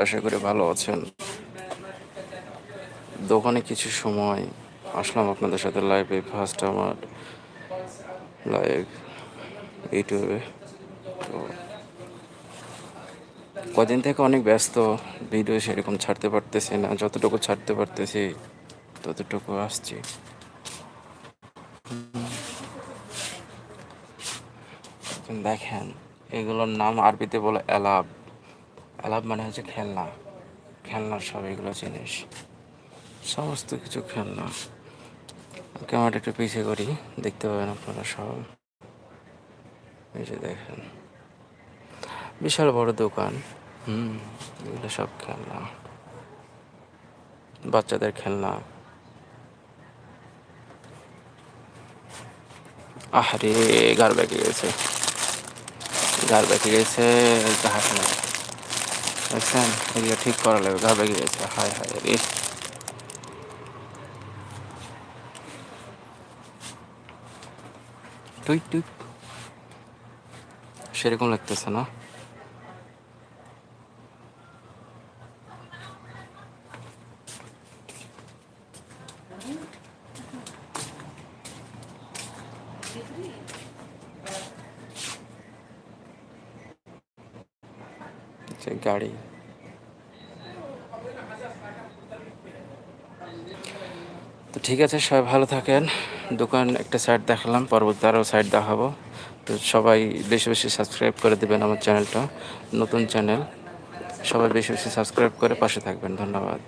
আশা করি ভালো আছেন। দোকানে কিছু সময় আসলাম আপনাদের সাথে লাইভে, ফার্স্ট আমার লাইভ ইউটিউবে। তো কদিন থেকে অনেক ব্যস্ত, ভিডিও সেরকম ছাড়তে পারতেছি না, যতটুকু ছাড়তে পারতেছি ততটুকু আসছি। দেখেন, এগুলোর নাম আরবিতে বলে অ্যালাব। অ্যালাব মানে হচ্ছে খেলনা, খেলনার সব এগুলো জিনিস, সমস্ত কিছু খেলনা। ক্যামেরাটা একটু পিছিয়ে করি, দেখতে পাবেন আপনারা সব। এই যে দেখেন, বিশাল বড় দোকান। এগুলো সব খেলনা, বাচ্চাদের খেলনা। আহারে, গার বেঁকে গেছে, গার বেঁকে গেছে, হাত না দেখছেন, এগুলো ঠিক করা লাগবে, গার বেঁকে গেছে, হায় হায় রে। টুই টুই, সেরকম লাগতেছে না? যে গাড়ি, তো ঠিক আছে, সবাই ভালো থাকেন। দোকান একটা সাইড দেখালাম, পরবর্তী আরও সাইড দেখাবো। তো সবাই বেশি বেশি সাবস্ক্রাইব করে দেবেন আমার চ্যানেলটা, নতুন চ্যানেল। সবাই বেশি বেশি সাবস্ক্রাইব করে পাশে থাকবেন, ধন্যবাদ।